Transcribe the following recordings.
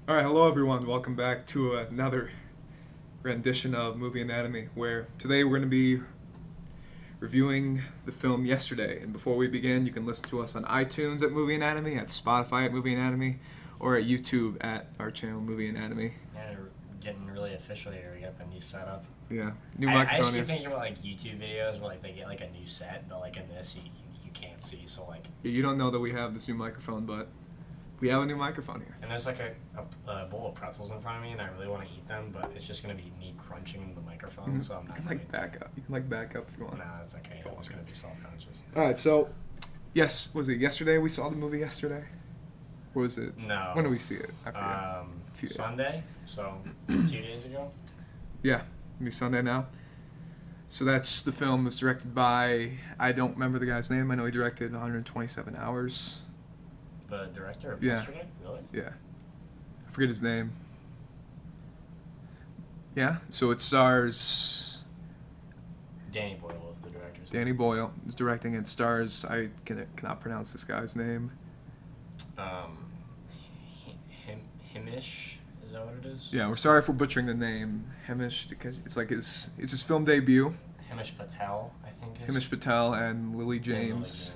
All right, hello everyone. Welcome back to another rendition of Movie Anatomy, where today we're going to be reviewing the film Yesterday. And before we begin, you can listen to us on iTunes at Movie Anatomy, at Spotify at Movie Anatomy, or at YouTube at our channel Movie Anatomy. Yeah, we're getting really official here. We got the new setup. Yeah, new I microphone just here. keep thinking about like YouTube videos where like they get like a new set, but like in this you can't see. So like, You don't know that we have this new microphone, but we have a new microphone here. and there's like a bowl of pretzels in front of me, and I really want to eat them, but it's just gonna be me crunching the microphone, so I'm You not. can Gonna back up. You can back up if you want. Nah, it's okay. I'm just gonna be self-conscious. All right, so yes, was it yesterday we saw the movie yesterday? Or was it? No. When did we see it? I forget. A few days. Sunday, so 2 days ago. Yeah, it'll be Sunday now. So that's the film. Was directed by, I don't remember the guy's name. I know he directed 127 Hours. The director of Yeah. Yesterday, really? Yeah, I forget his name. Yeah, so it stars Danny Boyle was the director. Danny Boyle is directing. It stars, cannot pronounce this guy's name. Um, Himish, is that what it is? Yeah, we're sorry for butchering the name. Hemish, because it's his film debut. Himish Patel, I think. Hemish Patel and Lily And Lily James.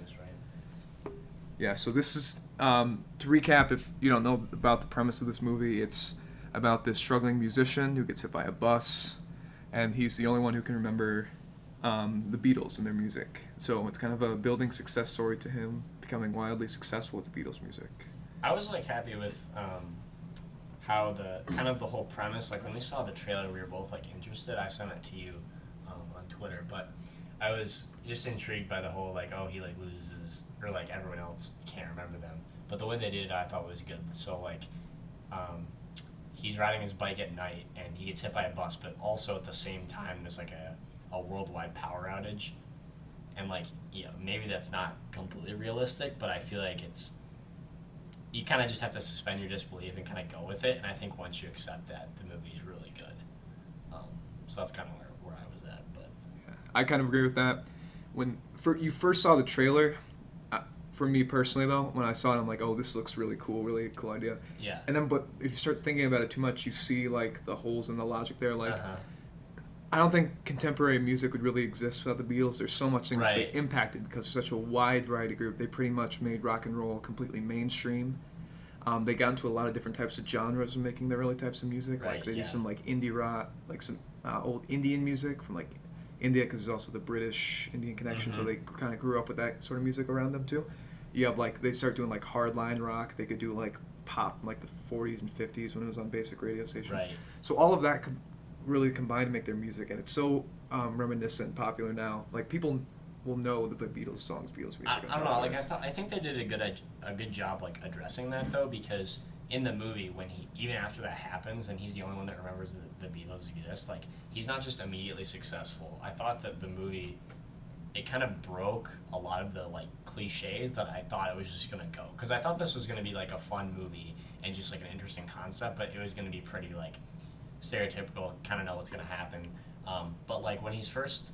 right? Yeah, so this is, to recap, if you don't know about the premise of this movie, it's about this struggling musician who gets hit by a bus, and he's the only one who can remember the Beatles and their music. So it's kind of a building success story to him, becoming wildly successful with the Beatles music. I was like happy with how the kind of the whole premise. Like when we saw the trailer, we were both like interested. I sent it to you on Twitter, but I was just intrigued by the whole like, oh, he like loses, or like everyone else can't remember them. But the way they did it, I thought was good. So like, he's riding his bike at night and he gets hit by a bus, but also at the same time there's like a worldwide power outage, and like, yeah, maybe that's not completely realistic, but I feel like it's, you kind of just have to suspend your disbelief and kind of go with it. And I think once you accept that, the movie's really good. So that's kind of where I was at. But Yeah, I kind of agree with that. When you first saw the trailer, for me personally though, when I saw it, I'm like, oh, this looks really cool idea. yeah, And then, but if you start thinking about it too much, you see like the holes in the logic there. Like, I don't think contemporary music would really exist without the Beatles. There's so much things Right. they impacted because they're such a wide variety group. They pretty much made rock and roll completely mainstream. They got into a lot of different types of genres when making their early types of music. Right, Like they yeah. do some like indie rock, like some old Indian music from like India, because there's also the British Indian connection. So Mhm. they kind of grew up with that sort of music around them too. You have like they start doing like hardline rock. They could do like pop in like the 40s and 50s when it was on basic radio stations. right. So all of that really combined to make their music, and it's so reminiscent and popular now. Like people will know the Beatles songs, Beatles music. I don't know. Like I think they did a good job like addressing that though, because in the movie when he, even after that happens and he's the only one that remembers the Beatles exist, like he's not just immediately successful. I thought that the movie, it kind of broke a lot of the like cliches that I thought it was just gonna go, because I thought this was gonna be like a fun movie and just like an interesting concept, but it was gonna be pretty like stereotypical, kind of know what's gonna happen. But like when he first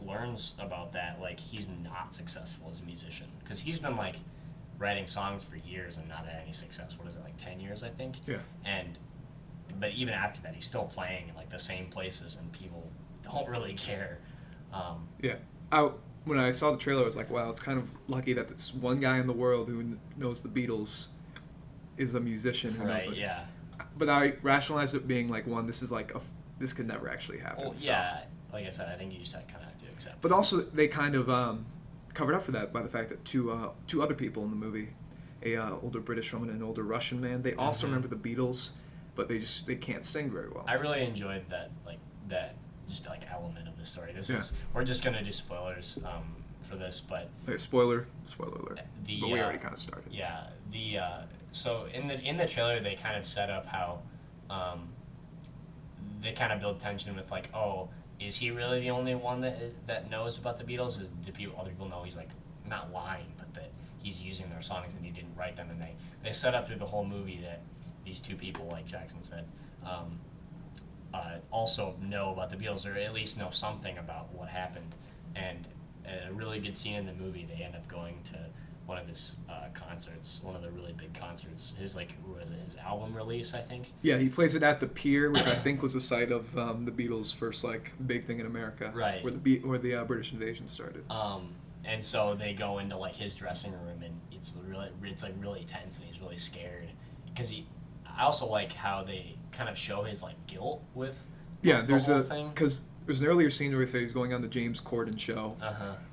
learns about that, like he's not successful as a musician, because he's been like writing songs for years and not had any success. What is it, like 10 years, I think? Yeah. And but even after that, he's still playing in like the same places, and people don't really care. Yeah. When I saw the trailer, I was like, wow, it's kind of lucky that this one guy in the world who knows the Beatles is a musician who knows Right? it. Yeah. But I rationalized it being like, one, this is like this could never actually happen. Well, so. yeah. Like I said, I think you just kind of have to accept. But also, they kind of covered up for that by the fact that two other people in the movie, a older British woman and an older Russian man, they also Mhm. remember the Beatles, but they can't sing very well. I really enjoyed that just like element of the story. Yeah. We're just gonna do spoilers for this, but Hey, spoiler alert. But we the already kind of started. yeah, so in the trailer they kind of set up how they kind of build tension with like, oh, is he really the only one that knows about the Beatles? Do other people know he's like not lying, but that he's using their songs and he didn't write them? And they set up through the whole movie that these two people, like Jackson said, also know about the Beatles, or at least know something about what happened. And a really good scene in the movie, they end up going to one of his concerts, one of the really big concerts. His what is it? His album release, I think. Yeah, he plays it at the Pier, which I think was the site of the Beatles' first like big thing in America, Right. Where the British invasion started. And so they go into like his dressing room, and it's like really tense, and he's really scared because I also like how they kind of show his like guilt with the whole thing. Because there's an earlier scene where he's going on the James Corden show,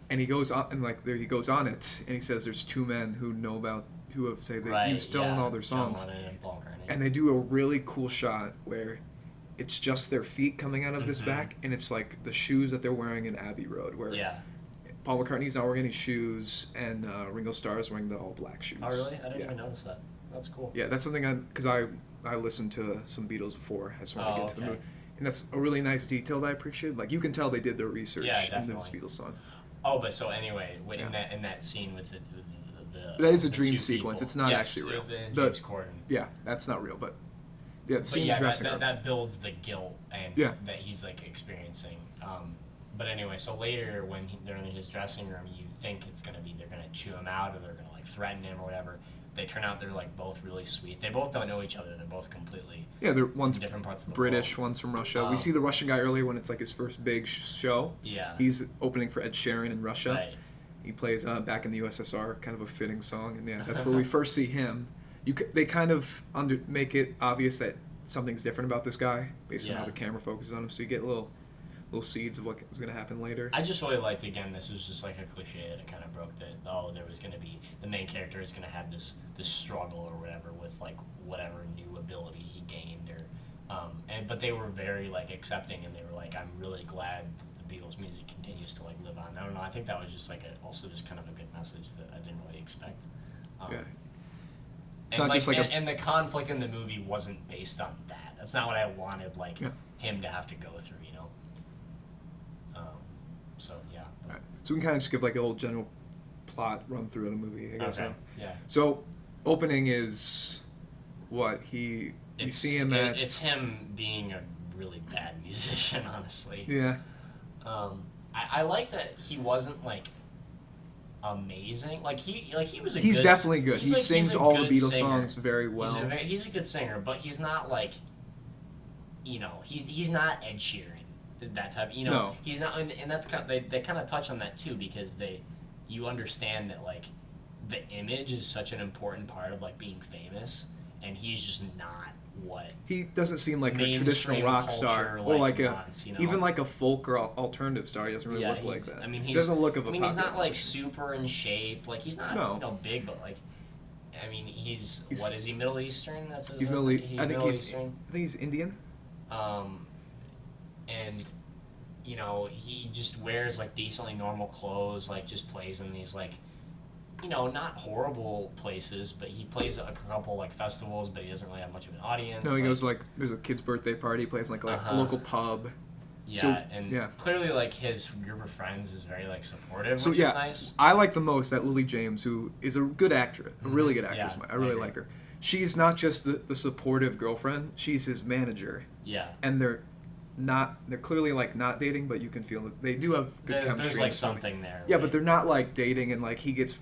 and he goes on and like there he goes on it, and he says there's two men who have said they use Dylan in all their songs, and they do a really cool shot where it's just their feet coming out of this back, and it's like the shoes that they're wearing in Abbey Road, where Paul McCartney's not wearing any shoes, and Ringo Starr is wearing the all black shoes. Oh really? I didn't even notice that. That's cool. Yeah, that's something because I listened to some Beatles before. I just wanted to get to the movie. And that's a really nice detail that I appreciate. Like, you can tell they did their research in those Beatles songs. Oh, but so anyway, in that scene with the that is a dream sequence. It's not actually real. James Corden. Yeah, that's not real, but yeah, the scene dressing room. That builds the guilt and that he's like experiencing. But anyway, so later when they're in his dressing room, you think it's gonna be they're gonna chew him out or they're gonna like threaten him or whatever. They turn out they're like both really sweet. They both don't know each other. They're both completely one's from different parts of the British, world. One's from Russia. We see the Russian guy earlier when it's like his first big show. Yeah, he's opening for Ed Sheeran in Russia. Right. He plays Back in the USSR, kind of a fitting song, and that's where we first see him. They kind of make it obvious that something's different about this guy based on how the camera focuses on him, so you get little seeds of what was going to happen later. I just really liked, again, this was just like a cliche that it kind of broke that, there was going to be, the main character is going to have this struggle or whatever with like whatever new ability he gained but they were very like accepting, and they were like, I'm really glad the Beatles music continues to like live on. I don't know, I think that was just like also just kind of a good message that I didn't really expect. It's not just like and the conflict in the movie wasn't based on that. That's not what I wanted him to have to go through, you know? So, yeah. Right. So we can kind of just give like a little general plot run through of the movie, I guess. Okay, yeah. So, opening is what? You see him at... It's him being a really bad musician, honestly. Yeah. I like that he wasn't, like, amazing. He was He's definitely good. He sings all the Beatles songs very well. He's a good singer, but he's not, like, you know, he's not Ed Sheeran. That type, you know, no. He's not, and that's kind of they kind of touch on that too, because you understand that like the image is such an important part of like being famous, and he's just not what he doesn't seem like a traditional rock star or like wants, you know? Even like a folk or alternative star. He doesn't really look like that. I mean, he doesn't look of a. He's not like super in shape. Like he's not big, but like. I mean, he's what is he, Middle Eastern? That's his Middle Eastern. I think he's Indian. And, you know, he just wears, like, decently normal clothes, like, just plays in these, like, you know, not horrible places, but he plays at a couple, like, festivals, but he doesn't really have much of an audience. No, he goes, like, there's a kid's birthday party, he plays, like a local pub. Yeah, clearly, like, his group of friends is very, like, supportive, which is nice. I like the most that Lily James, who is a good actress, a really good actress. I really like her. She's not just the supportive girlfriend, she's his manager. Yeah. And they're clearly like not dating, but you can feel that they do have good chemistry. There's like something there. Yeah, but they're not like dating, and like he gets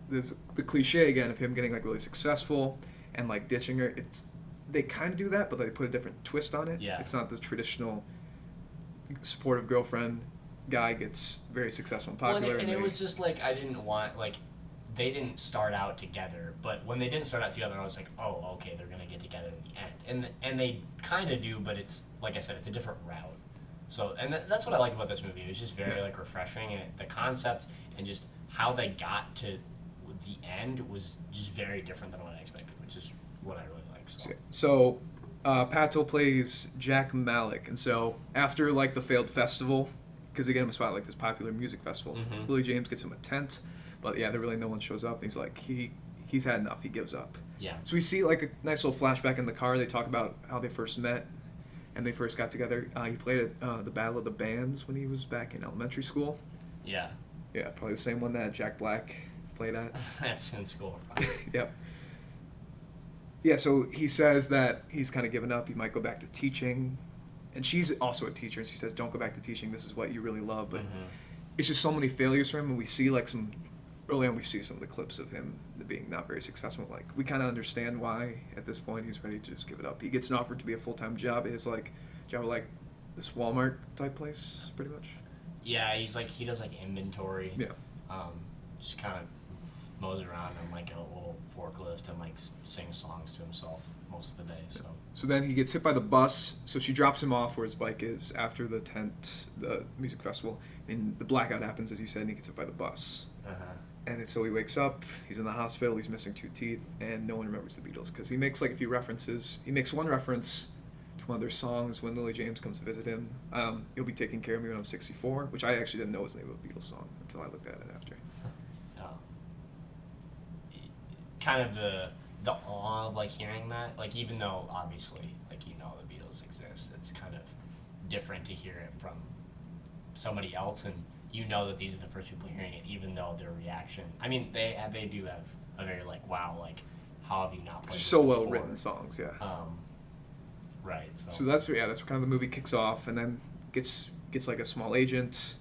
this the cliche again of him getting like really successful and like ditching her. They kind of do that, but they put a different twist on it. Yeah. It's not the traditional supportive girlfriend guy gets very successul and popular. And it was just like I didn't want like they didn't start out together, but when they didn't start out together, I was like, oh, okay, they're gonna get together in the end, and they kind of do, but it's like I said, it's a different route. So, and that's what I like about this movie. It was just very like refreshing, and the concept and just how they got to the end was just very different than what I expected, which is what I really like. So Patel plays Jack Malik, and so after like the failed festival, because they get him a spot at, like this popular music festival, Billy James gets him a tent. But yeah, really no one shows up. And he's like, he's had enough. He gives up. Yeah. So we see like a nice little flashback in the car. They talk about how they first met, and they first got together. He played at the Battle of the Bands when he was back in elementary school. Yeah. Yeah, probably the same one that Jack Black played at. That's in school. Probably. Yep. Yeah, so he says that he's kind of given up. He might go back to teaching, and she's also a teacher. And she says, "Don't go back to teaching. This is what you really love." But it's just so many failures for him, and we see like some early on we see some of the clips of him being not very successful. Like, we kind of understand why at this point he's ready to just give it up. He gets an offer to be a full-time job. It's like job at, like, this Walmart type place, pretty much. Yeah, he does like inventory. Yeah. Just kind of mows around on like a little forklift and like sings songs to himself most of the day. So then he gets hit by the bus. So she drops him off where his bike is after the music festival, and the blackout happens, as you said, and he gets hit by the bus. And then, so he wakes up. He's in the hospital. He's missing 2 teeth, and no one remembers the Beatles because he makes like a few references. He makes one reference to one of their songs when Lily James comes to visit him. You'll be taking care of me when I'm 64, which I actually didn't know was the name of a Beatles song until I looked at it after. Kind of the awe of like hearing that, like even though obviously like the Beatles exist, it's kind of different to hear it from somebody else, and that these are the first people hearing it, even though their reaction. I mean, they do have a very like wow, like how have you not played this so before? well written songs, yeah. Right. So that's kind of the movie kicks off, and then gets like a small agent.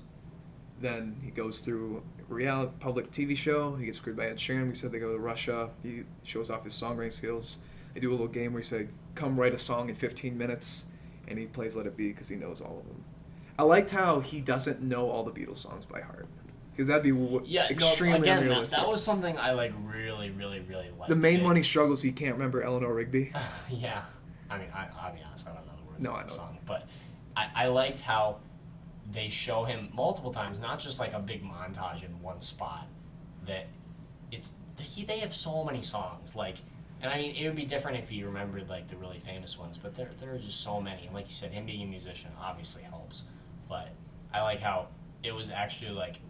Then he goes through a reality public TV show. He gets screwed by Ed Sheeran. We said they go to Russia. He shows off his songwriting skills. They do a little game where he said, "Come write a song in 15 minutes," and he plays "Let It Be" because he knows all of them. I liked how he doesn't know all the Beatles songs by heart, because that'd be extremely unrealistic. That was something I like really, really, really liked. The main one he struggles, he can't remember Eleanor Rigby. Yeah, I mean, I'll be honest, I don't know the words of the song, but I liked how they show him multiple times, not just like a big montage in one spot. That they have so many songs, like, and I mean, it would be different if you remembered like the really famous ones, but there are just so many. And like you said, him being a musician obviously helps, but I like how it was actually like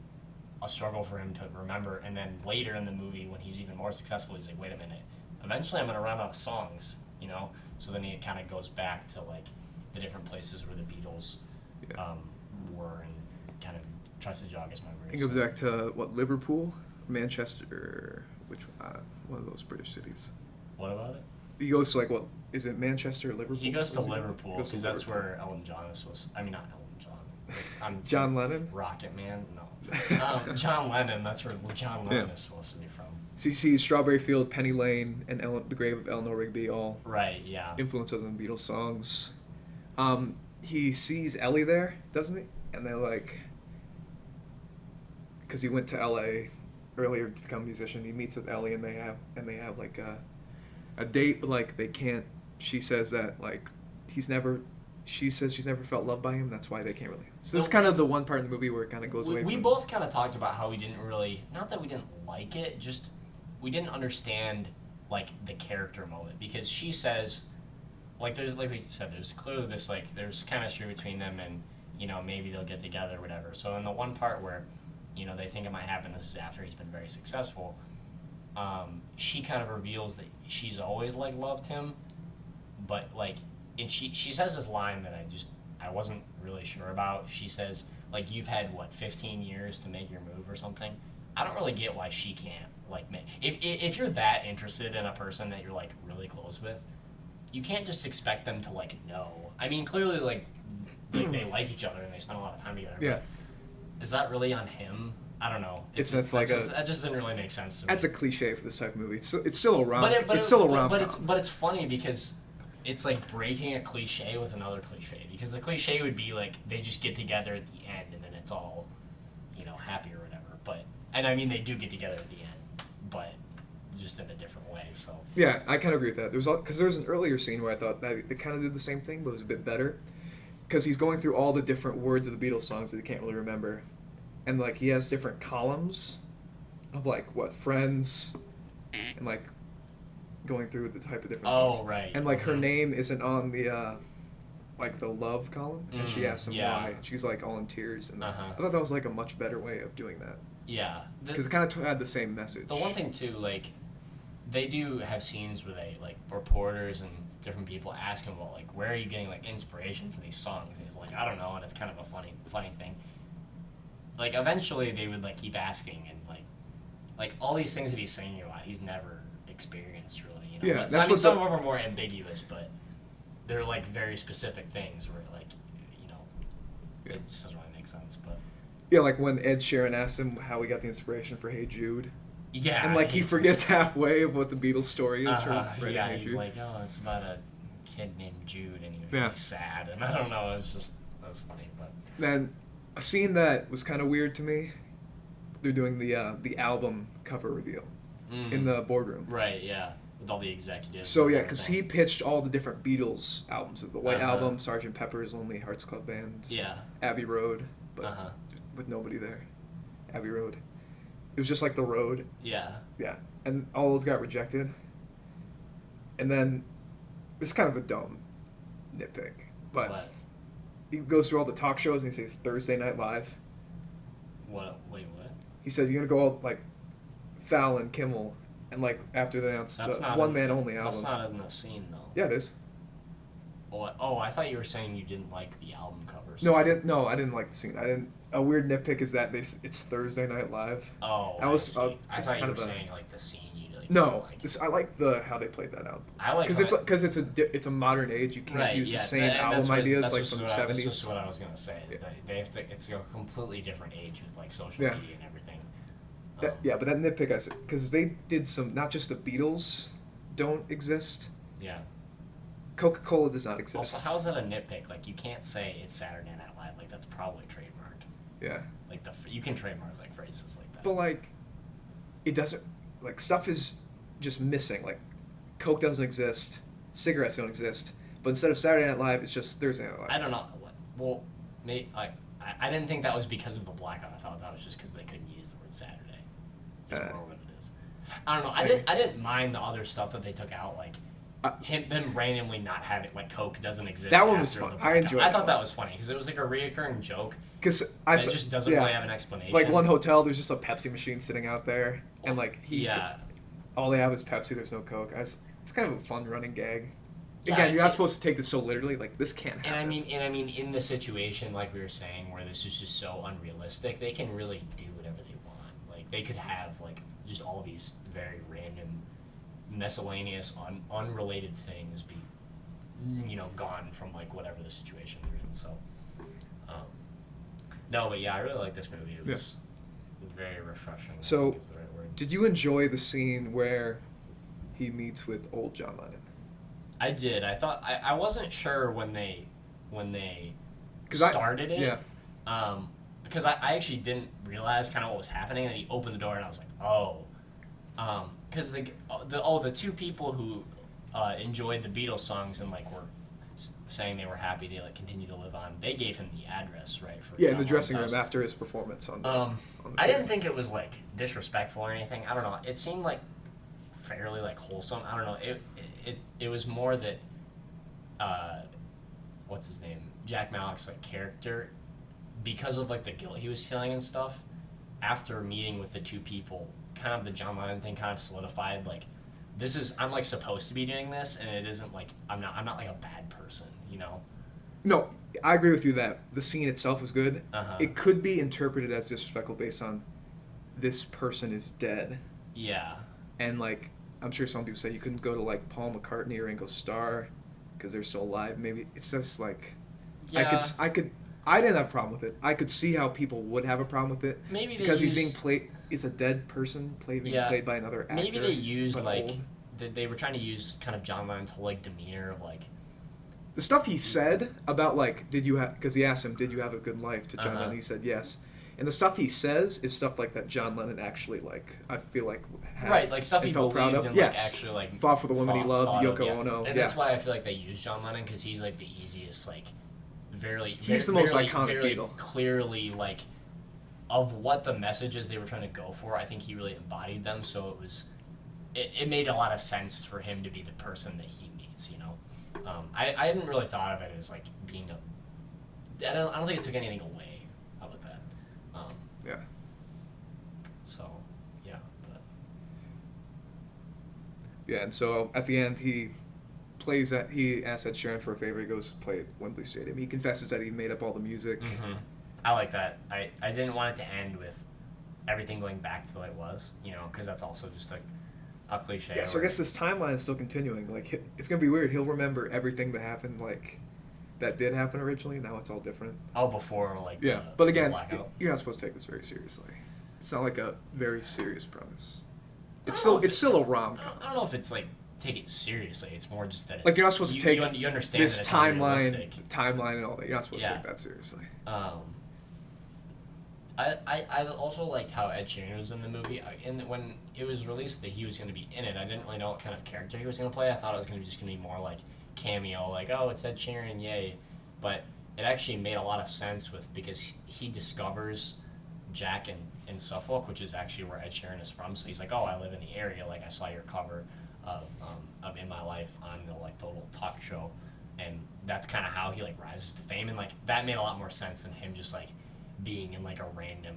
a struggle for him to remember. And then later in the movie, when he's even more successful, he's like, wait a minute, eventually I'm gonna run out of songs, So then he kind of goes back to like the different places where the Beatles. Yeah. Were, and kind of tries to jog his memory. He goes back to Liverpool, Manchester, which one of those British cities. What about it? He goes to like is it Manchester or Liverpool? He goes to Liverpool because that's where Elton John is supposed. I mean, not Elton John. John Lennon. Rocket Man, no. John Lennon. That's where John Lennon is supposed to be from. So you see Strawberry Field, Penny Lane, and the grave of Eleanor Rigby all influences on Beatles songs. He sees Ellie there, doesn't he? And they're like, because he went to LA earlier to become a musician. He meets with Ellie, and they have like a date. But like they can't. She says that like she says she's never felt loved by him. That's why they can't really. So this is kind of the one part in the movie where it kind of goes away. We both kind of talked about how we didn't really, not that we didn't like it, just we didn't understand like the character moment, because she says. Like we said, there's clearly this like there's chemistry between them, and maybe they'll get together or whatever. So in the one part where they think it might happen, this is after he's been very successful. She kind of reveals that she's always like loved him, but like, and she says this line that I wasn't really sure about. She says like, you've had 15 years to make your move or something. I don't really get why she can't like make if you're that interested in a person that you're like really close with. You can't just expect them to like know. I mean, clearly like they like each other and they spend a lot of time together. Yeah. Is that really on him? I don't know. That just didn't really make sense to me. That's a cliche for this type of movie. It's still a rom. But it's funny because it's like breaking a cliche with another cliche, because the cliche would be like they just get together at the end and then it's all happy or whatever. But and I mean they do get together at the end, but just in a different way. So yeah, I kind of agree with that. There was an earlier scene where I thought that they kind of did the same thing, but it was a bit better, because he's going through all the different words of the Beatles songs that he can't really remember, and like he has different columns of like friends, and like going through the type of different songs. Oh right. And like her name isn't on the like the love column, and she asks him why. She's like all in tears, and I thought that was like a much better way of doing that. Yeah. Because it kind of had the same message. The one thing too, like. They do have scenes where they like reporters and different people ask him about like where are you getting like inspiration for these songs, and he's like I don't know, and it's kind of a funny thing. Like eventually they would like keep asking, and like all these things that he's singing about he's never experienced really. Yeah, that's what some of them are more ambiguous, but they're like very specific things where like it just doesn't really make sense. But Yeah, like when Ed Sheeran asked him how he got the inspiration for Hey Jude. Yeah. And like he forgets halfway of what the Beatles story is for writing yeah, Hey he's Jude. like, oh, it's about a kid named Jude, and he was Yeah. really sad, and I don't know, that was funny, but. Then a scene that was kind of weird to me, they're doing the album cover reveal in the boardroom. Right, yeah, with all the executives. So and yeah, because he everything. pitched all the different Beatles albums, the White Uh-huh. Album, Sgt. Pepper's Lonely Hearts Club Band, Yeah. Abbey Road, but Uh-huh. with nobody there. Abbey Road. It was just like the road. Yeah. Yeah, and all those got rejected. And then it's kind of a dumb nitpick, but What? he goes through all the talk shows and he says Thursday Night Live. What? Wait, what? He said you're gonna go all like Fallon, Kimmel, and like after they announced That's the not One in- Man Only That's album. not in the scene, though. Yeah, it is. Oh, I thought you were saying you didn't like the album covers. No, I didn't. No, I didn't like the scene. I didn't. A weird nitpick is that it's Thursday Night Live. Oh, I was- see. I it's thought you kind were of a- saying like the scene you like. No, didn't like. I like the how they played that out. I like Because it's a modern age. You can't use the same and album that's what- ideas that's like just from the what I- That's 70s. just what I was gonna say. Is Yeah. that they have to. It's a completely different age with like social Yeah. media and everything. Yeah, but that nitpick I said because they did some. Not just the Beatles don't exist. Yeah. Coca-Cola does not exist. Also, how is that a nitpick? Like, you can't say it's Saturday Night Live. Like, that's probably trademarked. Yeah. Like, you can trademark, like, phrases like that. But like, it doesn't. Like stuff is just missing. Like, Coke doesn't exist. Cigarettes don't exist. But instead of Saturday Night Live, it's just Thursday Night Live. I don't know. Well, I didn't think that was because of the blackout. I thought that was just because they couldn't use the word Saturday. It's more what it is. I don't know. I didn't mind the other stuff that they took out, like them randomly not having like Coke doesn't exist. That one was after fun. the I blackout. enjoyed I that thought that one. was funny because it was like a reoccurring joke. Because It just doesn't really have an explanation. Like one hotel, there's just a Pepsi machine sitting out there, and like all they have is Pepsi. There's no Coke. It's kind of a fun running gag. Yeah, Again, you're not supposed to take this so literally. Like this can't happen. And I mean, in the situation like we were saying, where this is just so unrealistic, they can really do whatever they want. Like they could have like just all these very random, miscellaneous, unrelated things be, gone from like whatever the situation they're in. So, no, but yeah, I really like this movie. It was very refreshing. I So, think is the right word. did you enjoy the scene where he meets with old John Lennon? I did. I thought I wasn't sure when they 'Cause started it. Yeah. Because I actually didn't realize kind of what was happening, and he opened the door, and I was like, oh. Because the two people who enjoyed the Beatles songs and like were saying they were happy they like continue to live on, they gave him the address, right? For Yeah, in John the dressing Lennon's room house. after his performance on the. I didn't think it was like disrespectful or anything. I don't know. It seemed like fairly like wholesome. I don't know. It was more that what's his name? Jack Malek's like character, because of like the guilt he was feeling and stuff, after meeting with the two people, kind of the John Lennon thing kind of solidified like I'm like supposed to be doing this, and it isn't like I'm not like a bad person, No, I agree with you that the scene itself was good. Uh-huh. It could be interpreted as disrespectful based on this person is dead. Yeah. And like I'm sure some people say you couldn't go to like Paul McCartney or Ringo Starr because they're still alive. Maybe it's just like Yeah. I didn't have a problem with it. I could see how people would have a problem with it. Maybe they because he's use- being played. It's a dead person being played by another actor. Maybe they used but like old. they were trying to use kind of John Lennon's whole like demeanor of like The stuff he said about like because he asked him, did you have a good life to John Uh-huh. Lennon? He said yes. And the stuff he says is stuff like that John Lennon actually like I feel like had right, like stuff and he felt believed proud of. in, Yes. like actually like Fought for the woman he loved, thought of, Yoko yeah. Ono. And yeah. that's why I feel like they use John Lennon because he's like the easiest, like He's the most iconic very Beatle. clearly like of what the messages they were trying to go for. I think he really embodied them, so it made a lot of sense for him to be the person that he meets. I hadn't really thought of it as like being I don't think it took anything away out of that. Yeah. So, yeah, but Yeah, and so at the end he asks Ed Sheeran for a favor. He goes play at Wembley Stadium. He confesses that he made up all the music. mm-hmm. I like that. I didn't want it to end with everything going back to the way it was, because that's also just like a cliche. Yeah, so I guess this timeline is still continuing. Like it's gonna be weird. He'll remember everything that happened like that did happen originally. Now it's all different. Oh, before like Yeah, the, but the again, blackout. you're not supposed to take this very seriously. It's not like a very serious premise. I It's don't know still if it's it- still a rom I com. don't know if it's like take it seriously. It's more just that it's, Like you're not supposed to take you understand this that it's timeline unrealistic. and all that. You're not supposed to Yeah. take that seriously. I also liked how Ed Sheeran was in the movie. When it was released that he was going to be in it, I didn't really know what kind of character he was going to play. I thought it was going to be more like cameo, like, oh, it's Ed Sheeran, yay. But it actually made a lot of sense because he discovers Jack in Suffolk, which is actually where Ed Sheeran is from. So he's like, oh, I live in the area. Like, I saw your cover of In My Life on the little talk show, and that's kind of how he like rises to fame. And like that made a lot more sense than him just like being in like a random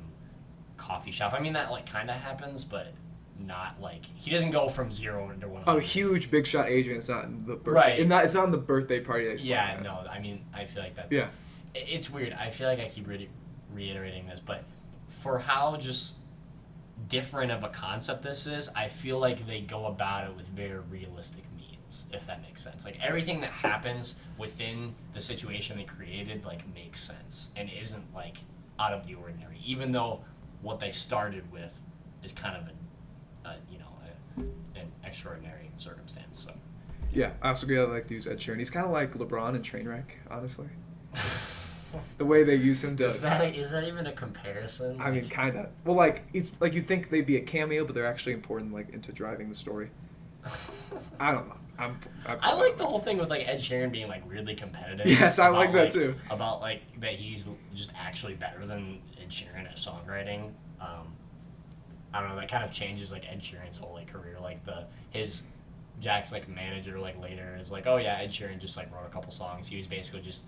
coffee shop. I mean, that like kind of happens, but not like he doesn't go from 0 to 100. Oh, huge big shot agent. It's not in the birthday. Right. It's not in the birthday party. That he's Yeah, playing at. no, I mean, I feel like that's Yeah. It's weird. I feel like I keep reiterating this, but for how just different of a concept this is, I feel like they go about it with very realistic means, if that makes sense. Like everything that happens within the situation they created like makes sense and isn't like out of the ordinary, even though what they started with is kind of an extraordinary circumstance. So Yeah, I also really like to use Ed Sheeran. He's kind of like LeBron in Trainwreck, honestly. The way they use him to. is that even a comparison? I mean, kind of. Well, like it's like you'd think they'd be a cameo, but they're actually important, like into driving the story. I don't know. I like the whole thing with like Ed Sheeran being like really competitive. Yes, I like that like, too. About like that he's just actually better than Ed Sheeran at songwriting. I don't know. That kind of changes like Ed Sheeran's whole like career. Like his Jack's like manager like later is like, oh yeah, Ed Sheeran just like wrote a couple songs. He was basically just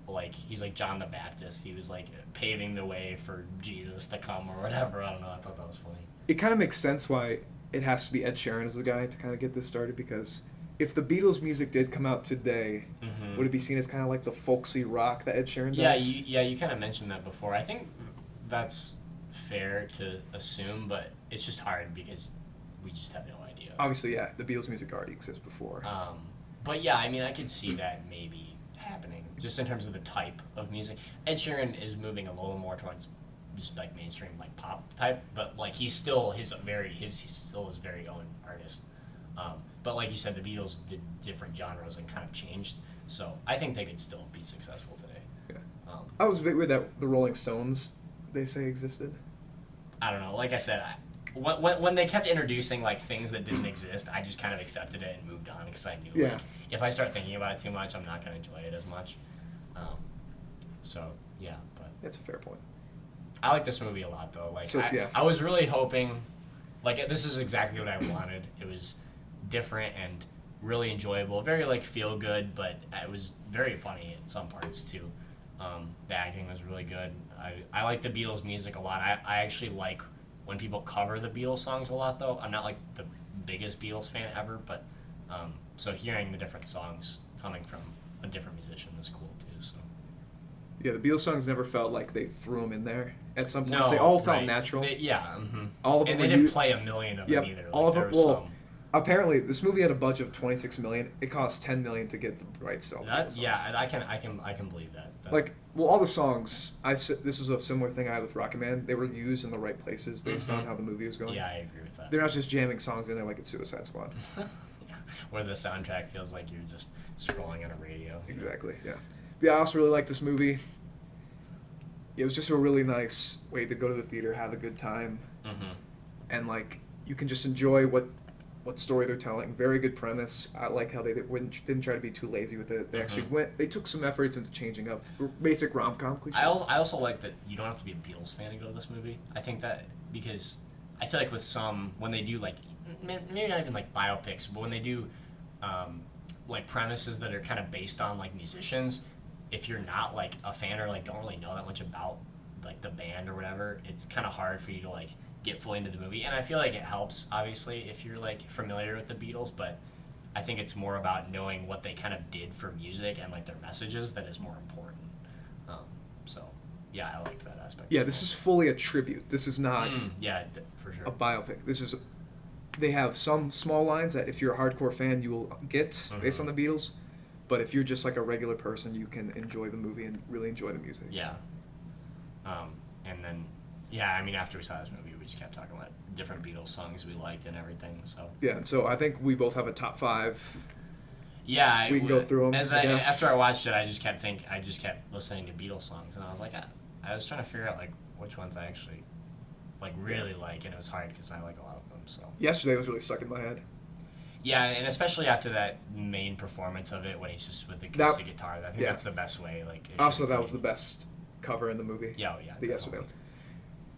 like he's like John the Baptist. He was like paving the way for Jesus to come or whatever. I don't know. I thought that was funny. It kind of makes sense why it has to be Ed Sheeran as the guy to kind of get this started, because if the Beatles music did come out today, would it be seen as kind of like the folksy rock that Ed Sheeran does? You kind of mentioned that before. I think that's fair to assume, but it's just hard because we just have no idea. Obviously, yeah, the Beatles music already exists before. But yeah, I mean, I could see that maybe happening just in terms of the type of music. Ed Sheeran is moving a little more towards just like mainstream like pop type, but like he's still his very own artist. But like you said, the Beatles did different genres and kind of changed, so I think they could still be successful today. Yeah. I was a bit weird that the Rolling Stones, they say, existed. I don't know. Like I said, when they kept introducing like things that didn't exist, I just kind of accepted it and moved on because I knew like if I start thinking about it too much, I'm not going to enjoy it as much. So yeah, but That's a fair point. I like this movie a lot though. Like So, yeah. I was really hoping, like this is exactly what I wanted. It was different and really enjoyable, very like feel good, but it was very funny in some parts too. The acting was really good. I like the Beatles music a lot. I actually like when people cover the Beatles songs a lot though. I'm not like the biggest Beatles fan ever, but so hearing the different songs coming from a different musician was cool too. So Yeah, the Beatles songs never felt like they threw them in there. At some points, no, they all felt right. natural. All of them, and they didn't were play a million of them either. All Like, of them. there was Well, apparently, this movie had a budget of $26 million. It cost $10 million to get the rights to all the Beatles songs. Yeah, I can believe that. Like, well, all the songs. This was a similar thing I had with Rocket Man. They were used in the right places based on how the movie was going. Yeah, I agree with that. They're not just jamming songs in there like it's Suicide Squad. Yeah, where the soundtrack feels like you're just scrolling on a radio. Exactly. Yeah. But yeah, I also really like this movie. It was just a really nice way to go to the theater, have a good time, and like you can just enjoy what story they're telling. Very good premise. I like how they didn't try to be too lazy with it. They actually they took some efforts into changing up basic rom-com cliches. I also like that you don't have to be a Beatles fan to go to this movie. I think that because I feel like with some, when they do like, maybe not even like biopics, but when they do like premises that are kind of based on like musicians, if you're not like a fan or like don't really know that much about like the band or whatever, it's kind of hard for you to like get fully into the movie. And I feel like it helps obviously if you're like familiar with the Beatles, but I think it's more about knowing what they kind of did for music and like their messages that is more important. So yeah, I liked that aspect. Yeah, this is fully a tribute. This is not for sure a biopic. This is they have some small lines that if you're a hardcore fan you will get based on the Beatles, But if you're just like a regular person, you can enjoy the movie and really enjoy the music. Yeah. And then, yeah, I mean, after we saw this movie, we just kept talking about different Beatles songs we liked and everything. So Yeah, and so I think we both have a top 5. yeah, We can go through 'em, I guess. after I watched it, I just kept listening to Beatles songs, and I was like, I was trying to figure out like which ones I actually like really like, and it was hard because I like a lot of them. So Yesterday was really stuck in my head. yeah, and especially after that main performance of it when he's just with the acoustic guitar, I think yeah. that's the best way. Like Also, that was the best cover in the movie. Yeah, yeah. The Yesterday.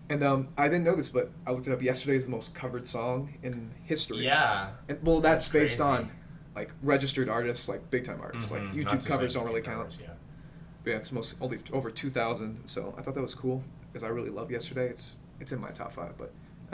And I didn't know this, but I looked it up. Yesterday is the most covered song in history. Yeah. And, well, that's based crazy. on like registered artists, like big time artists. Like Not YouTube just, covers like, don't really YouTube count. covers, yeah. But yeah, it's only over 2,000. So I thought that was cool because I really love Yesterday. It's in my top 5. But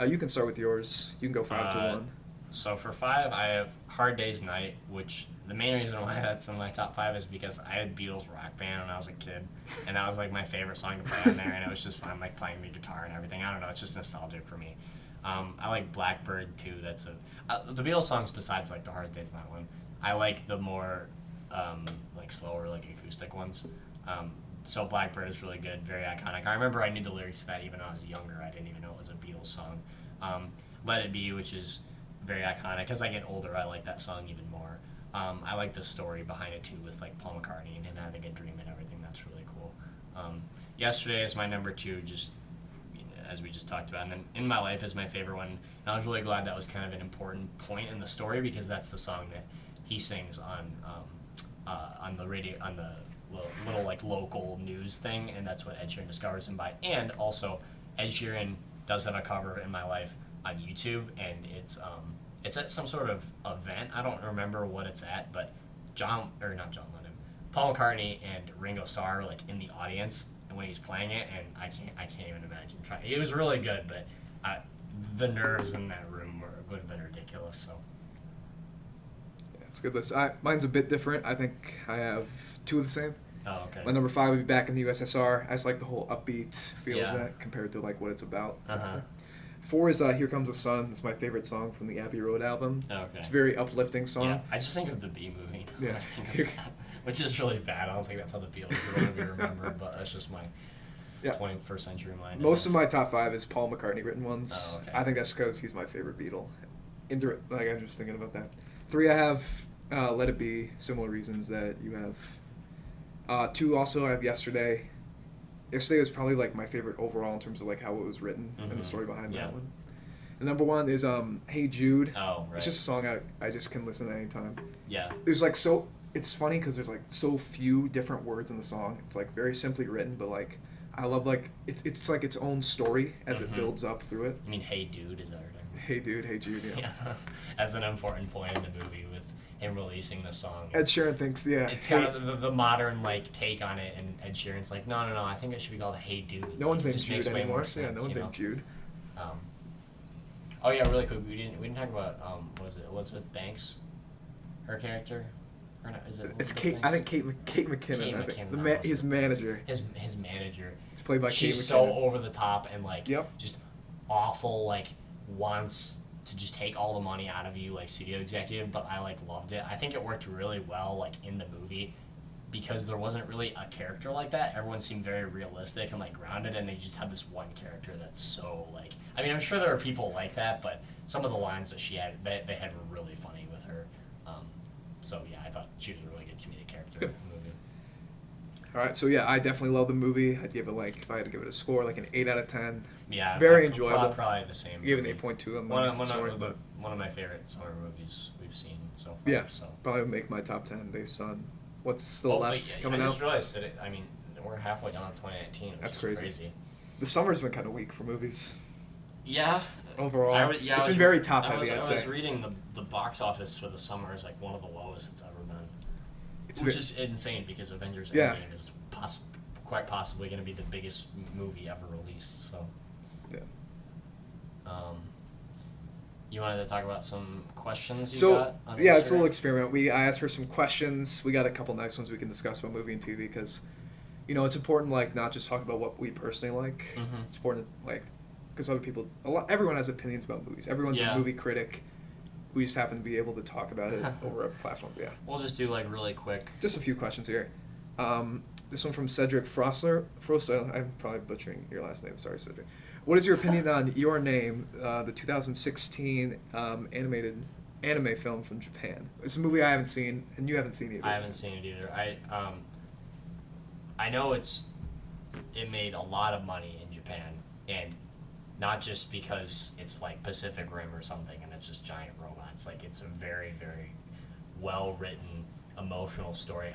you can start with yours. You can go 5 to 1. So for 5, I have Hard Day's Night, which the main reason why that's in my top 5 is because I had Beatles Rock Band when I was a kid, and that was like my favorite song to play on there, and it was just fun, like playing the guitar and everything. I don't know, it's just nostalgic for me. I like Blackbird too. That's the Beatles songs besides like the Hard Day's Night one. I like the more like slower, like acoustic ones. So Blackbird is really good, very iconic. I remember I knew the lyrics to that even when I was younger. I didn't even know it was a Beatles song. Let It Be, which is very iconic. As I get older, I like that song even more. I like the story behind it too, with like Paul McCartney and him having a dream and everything. That's really cool. Yesterday is my number 2, just as we just talked about, and then In My Life is my favorite one. And I was really glad that was kind of an important point in the story because that's the song that he sings on the radio, on the little like local news thing, and that's what Ed Sheeran discovers him by. And also, Ed Sheeran does have a cover of In My Life on YouTube, and it's at some sort of event. I don't remember what it's at, but Paul McCartney and Ringo Starr are like in the audience, and when he's playing it, and I can't even imagine trying. It was really good, but the nerves in that room would have been ridiculous. So Yeah, it's a good list. Mine's a bit different. I think I have 2 of the same. oh, okay. My number 5 would be Back in the USSR. I just like the whole upbeat feel Yeah. of that compared to like what it's about. Uh-huh. 4 is Here Comes the Sun. It's my favorite song from the Abbey Road album. Oh, okay. It's a very uplifting song. Yeah, I just think of the Bee Movie. Yeah. Which is really bad. I don't think that's how the Beatles would want to be remembered, but that's just my Yeah. 21st century mind. Most of my top 5 is Paul McCartney written ones. Oh, okay. I think that's because he's my favorite Beatle. Like I'm just thinking about that. 3, I have Let It Be. Similar reasons that you have. 2 also I have Yesterday. Yesterday was probably like my favorite overall in terms of like how it was written and the story behind that one. And number 1 is Hey Jude. Oh, right. It's just a song I just can listen to anytime. Yeah. There's like so it's funny because there's like so few different words in the song. It's like very simply written, but like I love like it's like its own story as it builds up through it. I mean, Hey Dude is that right? Hey Dude, Hey Jude. Yeah. Yeah. As an important point in the movie with him releasing the song. Ed Sheeran thinks It's kind of the modern like take on it, and Ed Sheeran's like, no, I think it should be called Hey Dude. No one's It named just makes Jude way anymore. more So yeah, sense, no one's you know? named Jude. Oh yeah, really quick. We didn't talk about what was it Elizabeth Banks, her character, or not? Is it? It's Elizabeth Kate. Banks? I think Kate McKinnon. Kate I think McKinnon, his manager. His manager. It's played by She's Kate so McKinnon. over the top and like Yep. just awful. Like wants to just take all the money out of you, like studio executive. But I like loved it. I think it worked really well, like in the movie, because there wasn't really a character like that. Everyone seemed very realistic and like grounded, and they just had this one character that's so like. I mean, I'm sure there are people like that, but some of the lines that she had, they had were really funny with her. So yeah, I thought she was a really good comedic character in the movie. All right, so yeah, I definitely love the movie. I'd give it like if I had to give it a score, like an 8 out of 10. Yeah, Very enjoyable. Probably the same. I gave it an 8.2 on One my scoring, but of my favorite summer movies we've seen so far. yeah, so probably would make my top 10 based on what's still hopefully, left coming I out. just realized that I mean we're halfway down in 2019. Which That's is crazy. The summer's been kind of weak for movies. Yeah. Overall, it's been very top heavy. I I'd was say. reading the box office for the summer is like one of the lowest it's ever been, It's which is insane because Avengers Yeah. Endgame is quite possibly going to be the biggest movie ever released. So, Yeah. You wanted to talk about some questions you So got on yeah, it's a Instagram? little experiment. I asked for some questions. We got a couple nice ones we can discuss about movie and TV because, it's important like not just talk about what we personally like. Mhm. It's important like because other people, everyone has opinions about movies. Everyone's Yeah. a movie critic. we just happen to be able to talk about it over a platform. Yeah. We'll just do like really quick. Just a few questions here. This one from Cedric Frosler. I'm probably butchering your last name. Sorry, Cedric. What is your opinion on Your Name, the 2016 anime film from Japan? It's a movie I haven't seen, and you haven't seen either. I haven't seen it either. I know it made a lot of money in Japan, and not just because it's like Pacific Rim or something, and it's just giant robots. Like, it's a very, very well written, emotional story.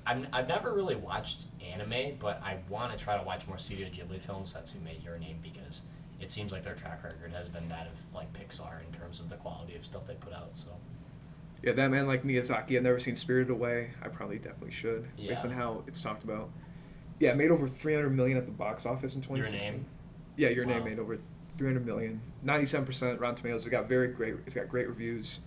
I've never really watched anime, but I want to try to watch more Studio Ghibli films. That's who made Your Name, because it seems like their track record has been that of like Pixar in terms of the quality of stuff they put out. So yeah, that man like Miyazaki. I've never seen Spirited Away. I probably definitely should, yeah. based on how it's talked about. Yeah, it made over $300 million at the box office in 2016. Your Name. Yeah, Your Name made over $300 million. 97% Rotten Tomatoes. It's got great reviews.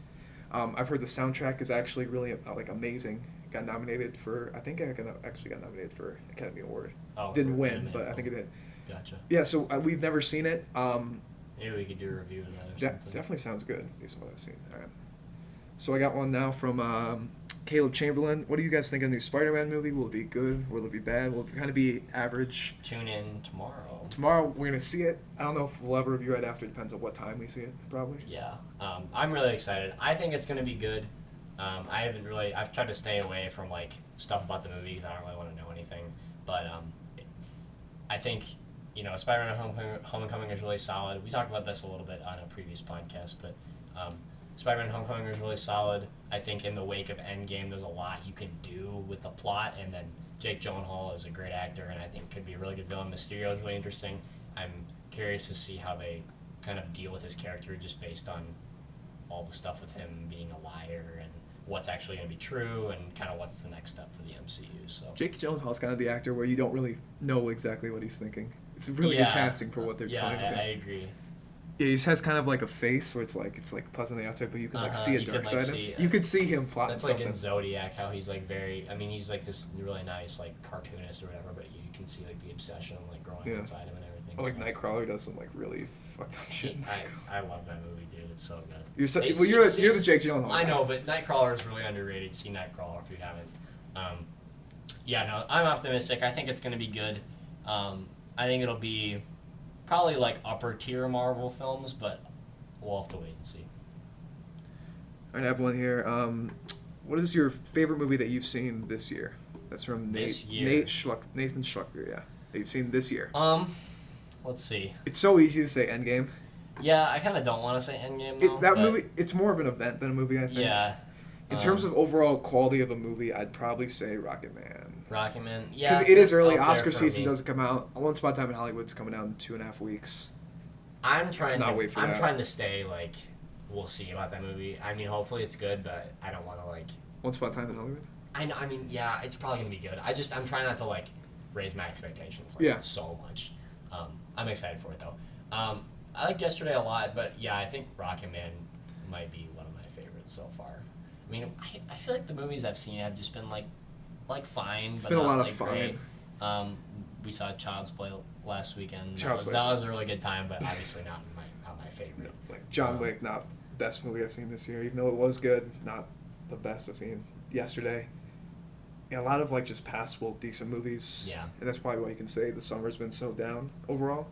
I've heard the soundtrack is actually really like amazing. It got nominated for, I think I actually got nominated for Academy Award. Oh, didn't win, but I think it did. Gotcha. Yeah, so we've never seen it. Maybe we could do a review of that or That something. definitely sounds good, based on what I've seen. All right. So I got one now from Caleb Chamberlain. What do you guys think of the new Spider-Man movie? Will it be good? Will it be bad? Will it kind of be average? Tune in tomorrow. Tomorrow we're going to see it. I don't know if we'll ever review it after. It depends on what time we see it, probably. Yeah. I'm really excited. I think it's going to be good. I've tried to stay away from like stuff about the movie because I don't really want to know anything. But I think, Spider-Man Homecoming is really solid. We talked about this a little bit on a previous podcast, but Spider-Man Homecoming was really solid. I think in the wake of Endgame, there's a lot you can do with the plot, and then Jake Gyllenhaal is a great actor, and I think could be a really good villain. Mysterio is really interesting. I'm curious to see how they kind of deal with his character just based on all the stuff with him being a liar and what's actually going to be true and kind of what's the next step for the MCU. So Jake Gyllenhaal's kind of the actor where you don't really know exactly what he's thinking. It's really good casting for what they're trying to do. Yeah, I agree. Yeah, he just has kind of like a face where it's like pleasant on the outside, but you can like see a dark side of him. You could see him plotting That's like something. in Zodiac, how he's like he's like this really nice like cartoonist or whatever, but you can see like the obsession like growing inside him and everything. Or like Nightcrawler does some like really fucked up shit. I love that movie, dude. It's so good. You're the Jake Gyllenhaal. I know, but Nightcrawler is really underrated. See Nightcrawler if you haven't. I'm optimistic. I think it's going to be good. I think it'll be probably like upper tier Marvel films, but we'll have to wait and see. All right, I have one here. What is your favorite movie that you've seen this year? That's from Nathan Schlucker, yeah. That you've seen this year. Let's see. It's so easy to say Endgame. Yeah, I kind of don't want to say Endgame, though. Movie, it's more of an event than a movie, I think. Yeah. In terms of overall quality of a movie, I'd probably say Rocket Man. Rocket Man, yeah. Because it is early. Oscar season doesn't come out. Once Upon a Time in Hollywood's coming out in 2.5 weeks. I'm trying to stay, like, we'll see about that movie. I mean, hopefully it's good, but I don't want to, like... Once Upon a Time in Hollywood? I know. I mean, yeah, it's probably going to be good. I'm trying not to, like, raise my expectations, so much. I'm excited for it, though. I liked Yesterday a lot, but, yeah, I think Rocket Man might be one of my favorites so far. I mean, I feel like the movies I've seen have just been, like fine. It's but been a not, lot of like, fun. great. We saw Child's Play last weekend. That was a really good time, but obviously not my favorite. No, like John Wick, not best movie I've seen this year, even though it was good. Not the best I've seen. Yesterday. Yeah, a lot of like just passable, decent movies. Yeah. And that's probably why you can say the summer's been so down overall.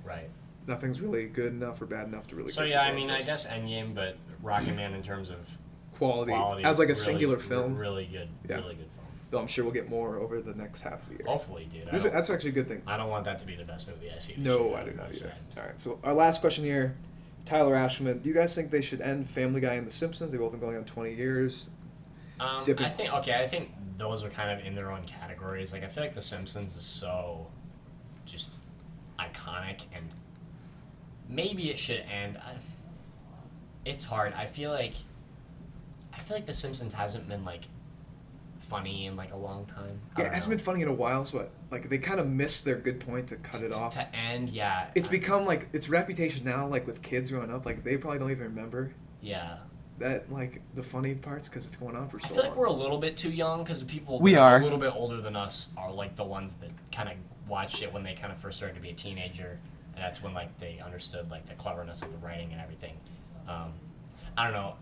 Right. Nothing's really good enough or bad enough to really. So yeah, I mean, I guess Endgame, but Rocket Man in terms of quality as like a singular film. Really good film. Though I'm sure we'll get more over the next half of the year. Hopefully, dude. That's actually a good thing. I don't want that to be the best movie I see. No, I do not either. All right, so our last question here, Tyler Ashman. Do you guys think they should end Family Guy and The Simpsons? They both been going on 20 years. I think those are kind of in their own categories. Like I feel like The Simpsons is so just iconic, and maybe it should end. It's hard. I feel like The Simpsons hasn't been like funny in like a long time. Yeah, it hasn't been funny in a while, so like they kind of missed their good point to cut it off. To end, yeah. It's become like its reputation now, like with kids growing up, like they probably don't even remember. Yeah. That like the funny parts because it's going on for so long. I feel like we're a little bit too young because the people we are a little bit older than us are like the ones that kind of watched it when they kind of first started to be a teenager, and that's when like they understood like the cleverness of the writing and everything. I don't know.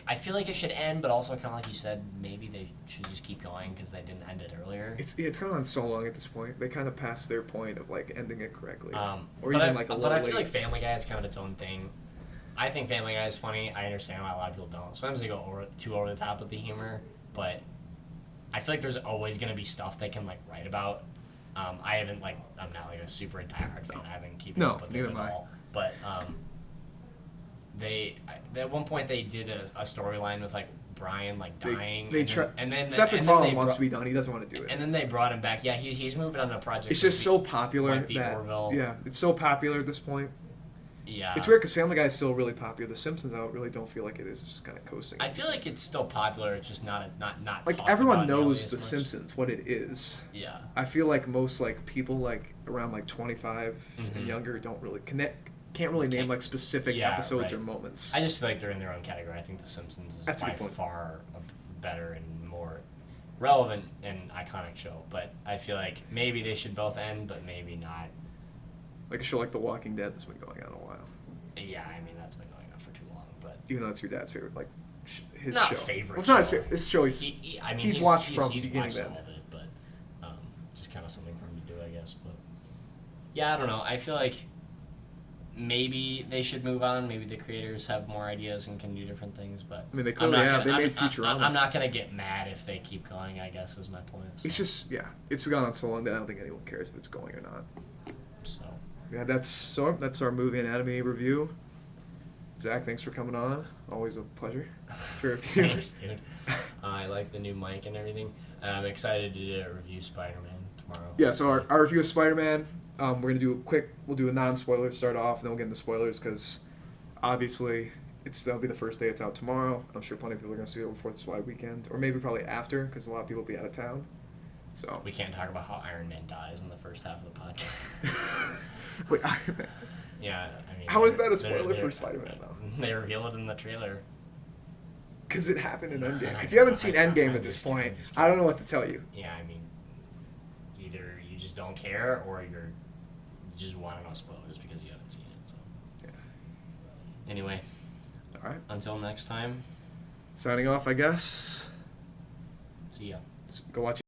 I feel like it should end, but also kind of like you said, maybe they should just keep going because they didn't end it earlier. It's gone on so long at this point. They kind of passed their point of like ending it correctly, or but even I, like a but little I late. feel like Family Guy is kind of its own thing. I think Family Guy is funny. I understand why a lot of people don't. Sometimes they go too over the top with the humor, but I feel like there's always going to be stuff they can like write about. I haven't like I'm not like a super diehard fan. I haven't keeping No, up with neither it am at I. all. But they at one point they did a storyline with like Brian like dying. And then Seth and then MacFarlane they wants brought- to be done. He doesn't want to do it. And then they brought him back. Yeah, he's moving on to a project. It's just so popular like the that Orville. yeah, it's so popular at this point. Yeah. It's weird because Family Guy is still really popular. The Simpsons, I really don't feel like it is. It's just kind of coasting. I feel like it's still popular. It's just not like talked everyone about nearly knows as The much. Simpsons, what it is. Yeah. I feel like most like people like around like 25 and Mhm. younger don't really can't really name Can't- like specific yeah, episodes right. or moments. I just feel like they're in their own category. I think The Simpsons is That's a by good point. far a better and more relevant and iconic show. But I feel like maybe they should both end, but maybe not. Like a show like The Walking Dead that's been going on a while. Yeah, I mean that's been going on for too long. But Even though it's your dad's favorite, like his not show. favorite. Well, it's not his show. favorite. This show I mean, he's watched from he's beginning watched to all end. of it, but just kind of something for him to do, I guess. But yeah, I don't know. I feel like maybe they should move on. Maybe the creators have more ideas and can do different things. But I mean, they I'm clearly not have. gonna- They I'm- made Futurama. I'm not gonna get mad if they keep going. I guess is my point. So, It's just it's gone on so long that I don't think anyone cares if it's going or not. so. Yeah, that's our movie anatomy review. Zach, thanks for coming on. Always a pleasure to review. Thanks, dude. I like the new mic and everything. I'm excited to do a review Spider-Man tomorrow. Yeah, so our review of Spider-Man, we're going to do we'll do a non-spoiler to start off, and then we'll get into spoilers, because obviously that'll be the first day it's out tomorrow. I'm sure plenty of people are going to see it over 4th of July weekend, or maybe probably after, because a lot of people will be out of town. So We can't talk about how Iron Man dies in the first half of the podcast. Wait, Iron Man. Yeah, I mean. How is that a they're- spoiler they're- for Spider-Man, though? They reveal it in the trailer. Because it happened in Endgame. I If you haven't know, seen I know, Endgame I'm at this just kidding, point, I'm just I don't know what to tell you. Yeah, I mean, either you just don't care or you just want to know spoilers because you haven't seen it. So. Yeah. Anyway, All right. until next time, Signing off, I guess. see ya. Go watch